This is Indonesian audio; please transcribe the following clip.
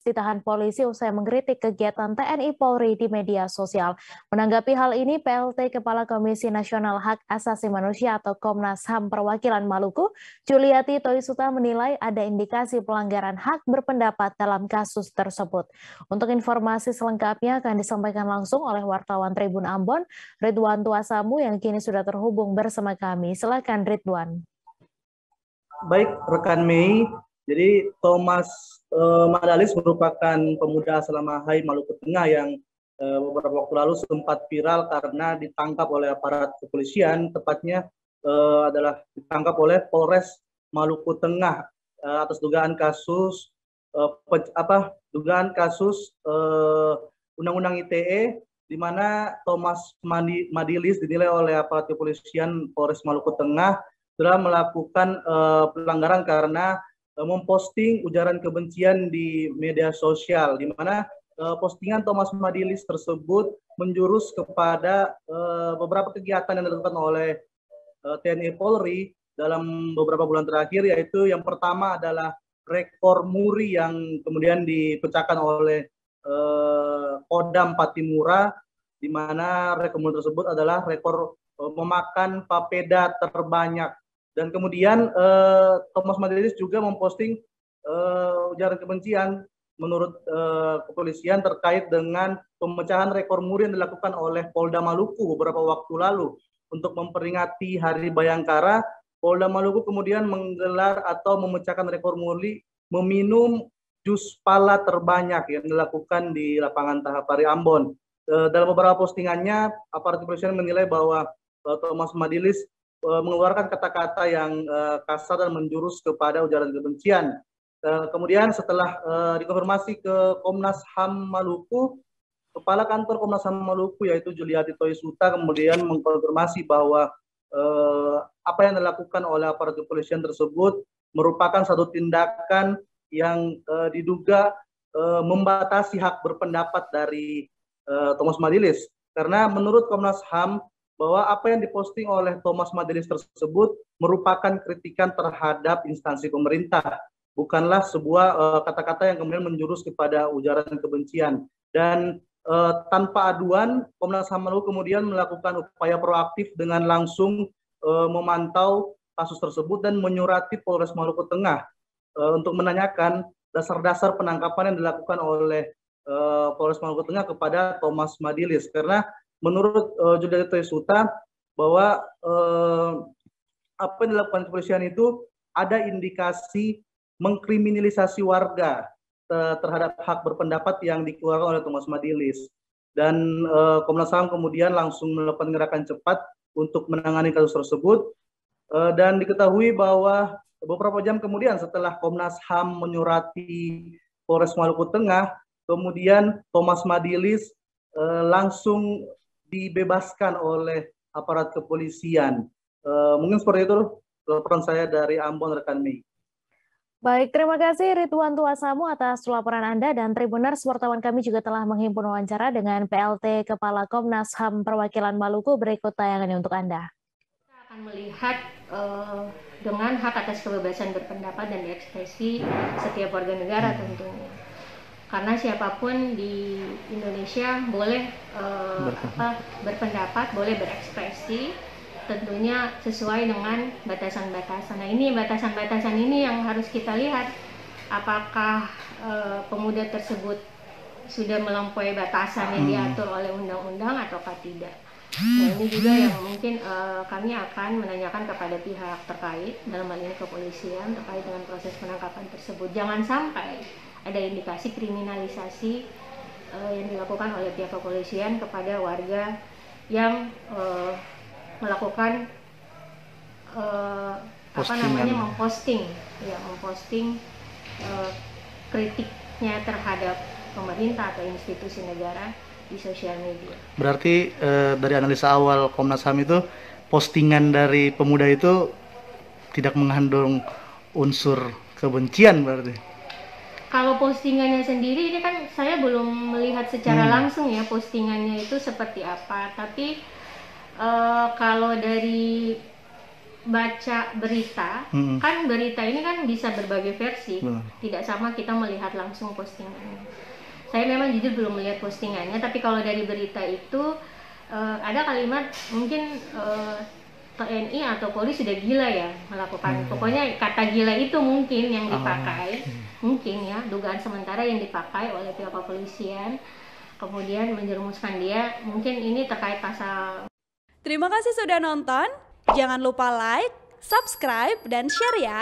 ditahan polisi usai mengkritik kegiatan TNI Polri di media sosial. Menanggapi hal ini, PLT Kepala Komisi Nasional Hak Asasi Manusia atau Komnas HAM Perwakilan Maluku, Juliati Toisuta menilai ada indikasi pelanggaran hak berpendapat dalam kasus tersebut. Untuk informasi selengkapnya akan disampaikan langsung oleh wartawan Tribun Ambon, Ridwan Tuasamu yang kini sudah terhubung bersama kami. Silakan Ridwan. Baik, rekan Mei. Jadi Thomas Madalis merupakan pemuda asal Mahai, Maluku Tengah yang beberapa waktu lalu sempat viral karena ditangkap oleh aparat kepolisian, tepatnya adalah ditangkap oleh Polres Maluku Tengah atas dugaan kasus Undang-Undang ITE, di mana Thomas Madilis dinilai oleh aparat kepolisian Polres Maluku Tengah telah melakukan pelanggaran karena memposting ujaran kebencian di media sosial, di mana postingan Thomas Madilis tersebut menjurus kepada beberapa kegiatan yang dilakukan oleh TNI Polri dalam beberapa bulan terakhir, yaitu yang pertama adalah rekor muri yang kemudian dipecahkan oleh Kodam Patimura, di mana rekor muri tersebut adalah rekor memakan papeda terbanyak. Dan kemudian Thomas Madilis juga memposting ujaran kebencian menurut kepolisian terkait dengan pemecahan rekor muri yang dilakukan oleh Polda Maluku beberapa waktu lalu. Untuk memperingati Hari Bayangkara, Polda Maluku kemudian menggelar atau memecahkan rekor muri meminum jus pala terbanyak yang dilakukan di lapangan Tahapari Ambon. Dalam beberapa postingannya, aparat kepolisian menilai bahwa Thomas Madilis mengeluarkan kata-kata yang kasar dan menjurus kepada ujaran kebencian. Kemudian setelah dikonfirmasi ke Komnas HAM Maluku, Kepala Kantor Komnas HAM Maluku yaitu Juliati Toisuta kemudian mengkonfirmasi bahwa apa yang dilakukan oleh aparat kepolisian tersebut merupakan satu tindakan yang diduga membatasi hak berpendapat dari Thomas Madilis. Karena menurut Komnas HAM, bahwa apa yang diposting oleh Thomas Madilis tersebut merupakan kritikan terhadap instansi pemerintah, bukanlah sebuah kata-kata yang kemudian menjurus kepada ujaran kebencian. Dan tanpa aduan, Komnas HAM Maluku kemudian melakukan upaya proaktif dengan langsung memantau kasus tersebut dan menyurati Polres Maluku Tengah untuk menanyakan dasar-dasar penangkapan yang dilakukan oleh Polres Maluku Tengah kepada Thomas Madilis. Karena menurut Juliati Toisuta bahwa apa yang dilakukan kepolisian itu ada indikasi mengkriminalisasi warga terhadap hak berpendapat yang dikeluarkan oleh Thomas Madilis. Dan Komnas HAM kemudian langsung melakukan gerakan cepat untuk menangani kasus tersebut. Dan diketahui bahwa beberapa jam kemudian setelah Komnas HAM menyurati Polres Maluku Tengah, kemudian Thomas Madilis langsung dibebaskan oleh aparat kepolisian. Mungkin seperti itu laporan saya dari Ambon, rekan Mei. Baik, terima kasih Ridwan Tuasamu atas laporan Anda, dan Tribuners, wartawan kami juga telah menghimpun wawancara dengan PLT Kepala Komnas HAM Perwakilan Maluku. Berikut tayangannya untuk Anda. Kita akan melihat dengan hak atas kebebasan berpendapat dan berekspresi setiap warga negara tentunya. Karena siapapun di Indonesia boleh berpendapat, boleh berekspresi, tentunya sesuai dengan batasan-batasan. Nah, ini batasan-batasan ini yang harus kita lihat, apakah pemuda tersebut sudah melampaui batasan yang diatur oleh undang-undang ataukah tidak. Nah, ini juga yang mungkin kami akan menanyakan kepada pihak terkait, dalam hal ini kepolisian, terkait dengan proses penangkapan tersebut. Jangan sampai ada indikasi kriminalisasi yang dilakukan oleh pihak kepolisian kepada warga yang melakukan memposting kritiknya terhadap pemerintah atau institusi negara di sosial media. Berarti dari analisa awal Komnas HAM itu, postingan dari pemuda itu tidak mengandung unsur kebencian berarti? Kalau postingannya sendiri ini kan saya belum melihat secara langsung ya postingannya itu seperti apa. Tapi kalau dari baca berita, kan berita ini kan bisa berbagai versi, tidak sama kita melihat langsung postingannya. Saya memang jujur belum melihat postingannya, tapi kalau dari berita itu ada kalimat mungkin TNI atau polisi sudah gila ya melakukan, pokoknya kata gila itu mungkin yang dipakai, mungkin ya dugaan sementara yang dipakai oleh pihak kepolisian, kemudian menjerumuskan dia, mungkin ini terkait pasal. Terima kasih sudah nonton. Jangan lupa like, subscribe, dan share ya.